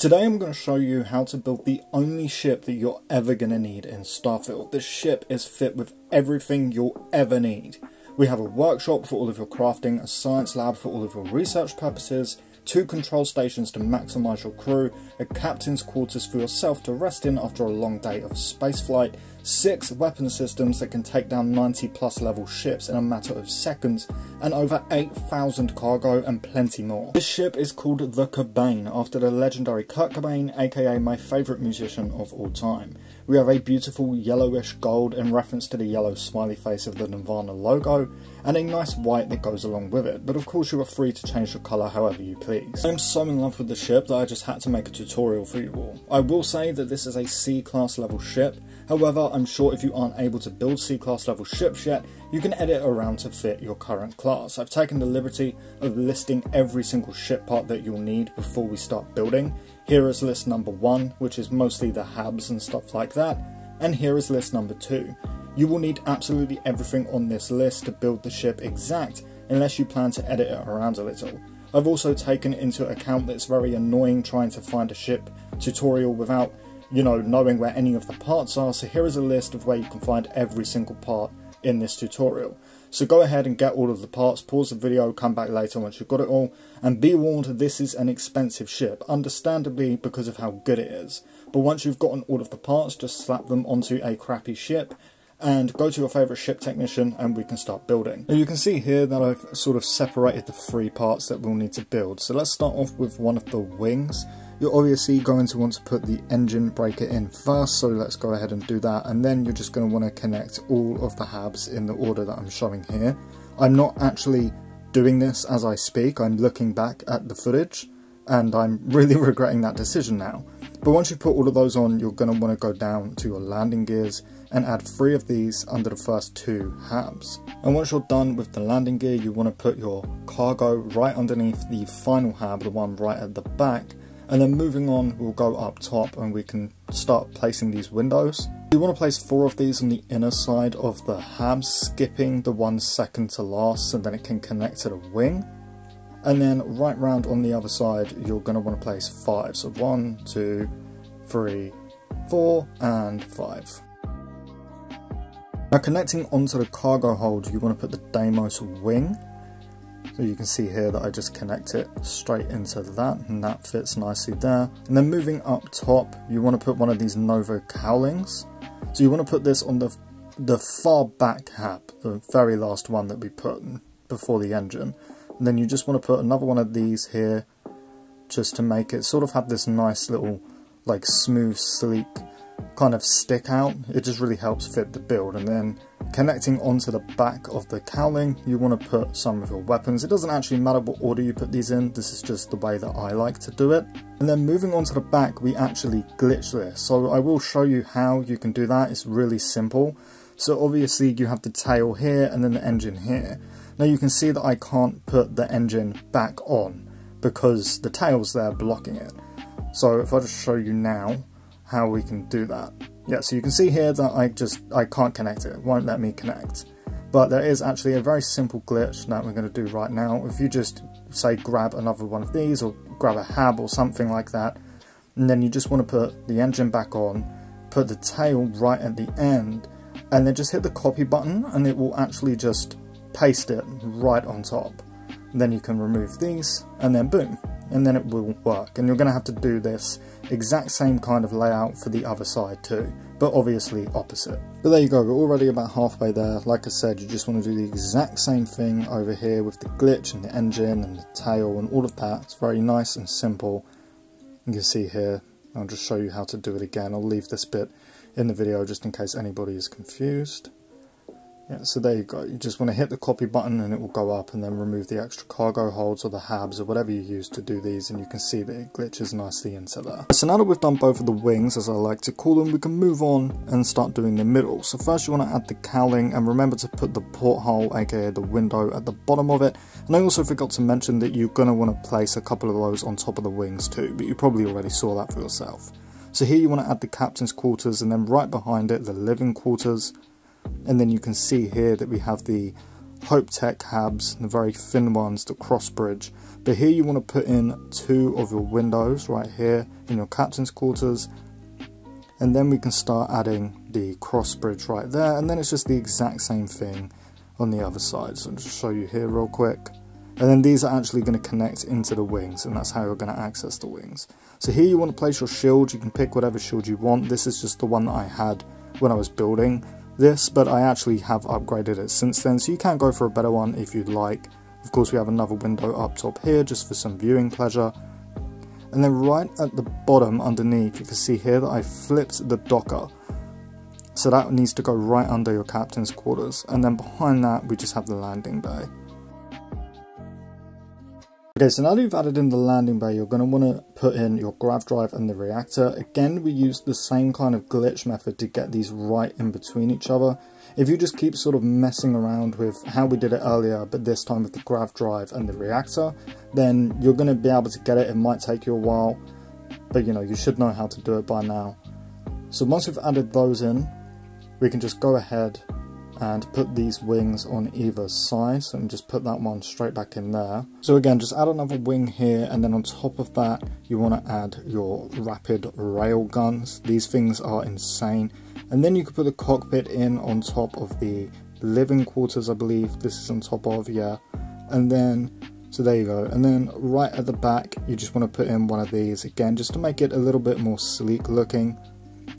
Today I'm going to show you how to build the only ship that you're ever going to need in Starfield. This ship is fit with everything you'll ever need. We have a workshop for all of your crafting, a science lab for all of your research purposes, 2 control stations to maximise your crew, a captain's quarters for yourself to rest in after a long day of spaceflight, 6 weapon systems that can take down 90 plus level ships in a matter of seconds, and over 8,000 cargo and plenty more. This ship is called the Cobain after the legendary Kurt Cobain, aka my favourite musician of all time. We have a beautiful yellowish gold in reference to the yellow smiley face of the Nirvana logo, and a nice white that goes along with it, but of course you are free to change the colour however you please. I am so in love with the ship that I just had to make a tutorial for you all. I will say that this is a C-class level ship, however I'm sure if you aren't able to build C-class level ships yet, you can edit around to fit your current class. I've taken the liberty of listing every single ship part that you'll need before we start building. Here is list number 1, which is mostly the habs and stuff like that, and here is list number 2. You will need absolutely everything on this list to build the ship exact, unless you plan to edit it around a little. I've also taken into account that it's very annoying trying to find a ship tutorial without, knowing where any of the parts are, so here is a list of where you can find every single part in this tutorial. So go ahead and get all of the parts, pause the video, come back later once you've got it all, and be warned, this is an expensive ship, understandably because of how good it is. But once you've gotten all of the parts, just slap them onto a crappy ship, and go to your favourite ship technician and we can start building. Now you can see here that I've sort of separated the 3 parts that we'll need to build. So let's start off with one of the wings. You're obviously going to want to put the engine breaker in first, so let's go ahead and do that, and then you're just going to want to connect all of the habs in the order that I'm showing here. I'm not actually doing this as I speak, I'm looking back at the footage and I'm really regretting that decision now. But once you put all of those on, you're going to want to go down to your landing gears and add 3 of these under the first 2 habs. And once you're done with the landing gear, you want to put your cargo right underneath the final hab, the one right at the back, and then moving on we'll go up top and we can start placing these windows. You want to place 4 of these on the inner side of the habs, skipping the one second to last so then it can connect to the wing. And then right round on the other side you're going to want to place 5, so 1, 2, 3, 4 and 5. Now connecting onto the cargo hold, you want to put the Deimos wing. So you can see here that I just connect it straight into that, and that fits nicely there. And then moving up top, you want to put one of these Nova cowlings. So you want to put this on the far back hab, the very last one that we put before the engine. And then you just want to put another one of these here, just to make it sort of have this nice little, like, smooth, sleek kind of stick out. It just really helps fit the build. And then connecting onto the back of the cowling, you want to put some of your weapons. It doesn't actually matter what order you put these in, this is just the way that I like to do it. And then moving on to the back, we actually glitch this. So I will show you how you can do that. It's really simple. So obviously you have the tail here and then the engine here. Now you can see that I can't put the engine back on because the tail's there blocking it. So if I just show you now how we can do that. Yeah, so you can see here that I can't connect it won't let me connect. But there is actually a very simple glitch that we're going to do right now. If you just say grab another one of these or grab a hab or something like that, and then you just want to put the engine back on, put the tail right at the end, and then just hit the copy button and it will actually just paste it right on top. And then you can remove these and then boom, and then it will work. And you're going to have to do this exact same kind of layout for the other side too, but obviously opposite. But there you go, we're already about halfway there. Like I said, you just want to do the exact same thing over here with the glitch and the engine and the tail and all of that. It's very nice and simple. You can see here, I'll just show you how to do it again. I'll leave this bit in the video just in case anybody is confused. Yeah, so there you go, you just want to hit the copy button and it will go up, and then remove the extra cargo holds or the habs or whatever you use to do these, and you can see that it glitches nicely into there. So now that we've done both of the wings, as I like to call them, we can move on and start doing the middle. So first you want to add the cowling, and remember to put the porthole, aka the window, at the bottom of it. And I also forgot to mention that you're going to want to place a couple of those on top of the wings too, but you probably already saw that for yourself. So here you want to add the captain's quarters, and then right behind it the living quarters. And then you can see here that we have the Hope Tech cabs, the very thin ones, the cross bridge. But here you want to put in 2 of your windows right here in your captain's quarters, and then we can start adding the cross bridge right there, and then it's just the exact same thing on the other side. So I'll just show you here real quick. And then these are actually going to connect into the wings, and that's how you're going to access the wings. So here you want to place your shield. You can pick whatever shield you want. This is just the one that I had when I was building this, but I actually have upgraded it since then, so you can go for a better one if you'd like. Of course, we have another window up top here just for some viewing pleasure. And then right at the bottom underneath, you can see here that I flipped the docker. So that needs to go right under your captain's quarters. And then behind that, we just have the landing bay. Okay, so now that you've added in the landing bay, you're going to want to put in your grav drive and the reactor. Again, we use the same kind of glitch method to get these right in between each other. If you just keep sort of messing around with how we did it earlier, but this time with the grav drive and the reactor, then you're going to be able to get it. It might take you a while, but you know, you should know how to do it by now. So once we've added those in, we can just go ahead and put these wings on either side, so just put that one straight back in there. So again, just add another wing here, and then on top of that you want to add your rapid rail guns. These things are insane. And then you could put the cockpit in on top of the living quarters, I believe this is on top of, yeah. And then, so there you go, and then right at the back you just want to put in one of these again, just to make it a little bit more sleek looking.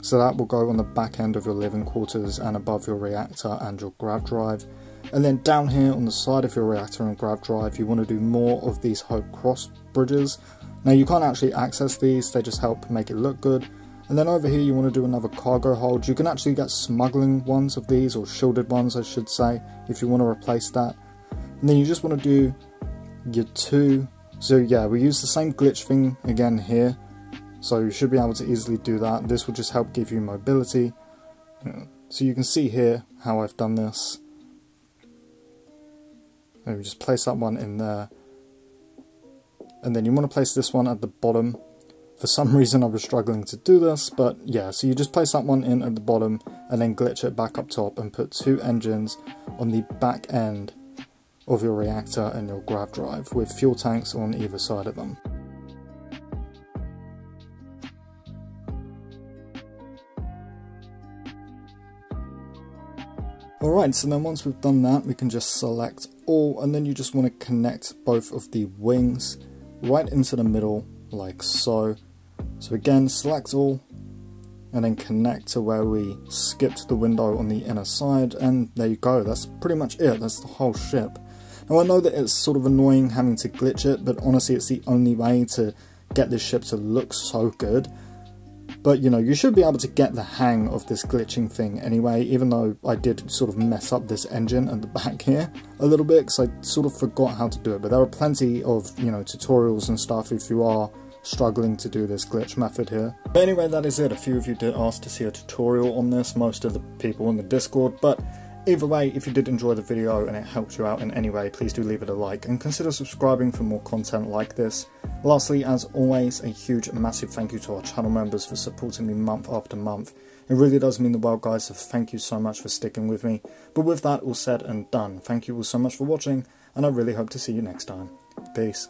So that will go on the back end of your living quarters and above your reactor and your grav drive. And then down here on the side of your reactor and grav drive, you want to do more of these Hope cross bridges. Now you can't actually access these, they just help make it look good. And then over here you want to do another cargo hold. You can actually get smuggling ones of these, or shielded ones I should say, if you want to replace that. And then you just want to do your 2. So yeah, we use the same glitch thing again here. So you should be able to easily do that. This will just help give you mobility. So you can see here how I've done this. And we just place that one in there. And then you want to place this one at the bottom. For some reason I was struggling to do this, but yeah, so you just place that one in at the bottom and then glitch it back up top and put 2 engines on the back end of your reactor and your grav drive with fuel tanks on either side of them. Alright, so then once we've done that, we can just select all, and then you just want to connect both of the wings right into the middle, like so. So again, select all, and then connect to where we skipped the window on the inner side, and there you go, that's pretty much it, that's the whole ship. Now I know that it's sort of annoying having to glitch it, but honestly it's the only way to get this ship to look so good. But you know, you should be able to get the hang of this glitching thing anyway, even though I did sort of mess up this engine at the back here a little bit, because I sort of forgot how to do it. But there are plenty of, you know, tutorials and stuff if you are struggling to do this glitch method here. But anyway, that is it. A few of you did ask to see a tutorial on this, most of the people in the Discord, but either way, if you did enjoy the video and it helped you out in any way, please do leave it a like and consider subscribing for more content like this. Lastly, as always, a huge massive thank you to our channel members for supporting me month after month. It really does mean the world, guys, so thank you so much for sticking with me. But with that all said and done, thank you all so much for watching, and I really hope to see you next time. Peace.